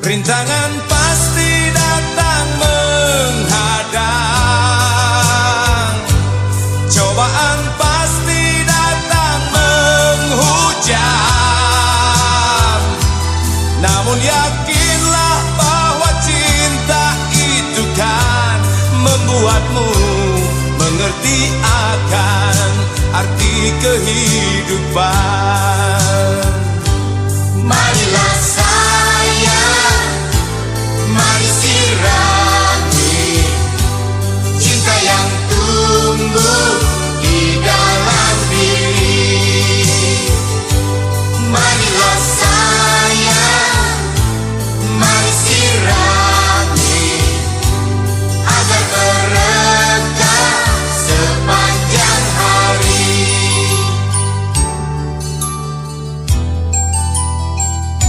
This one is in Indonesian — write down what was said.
Rintangan pasti datang menghadang, cobaan pasti datang menghujam. Namun yakinlah bahwa cinta itu kan membuatmu mengerti akan arti kehidupan. Mari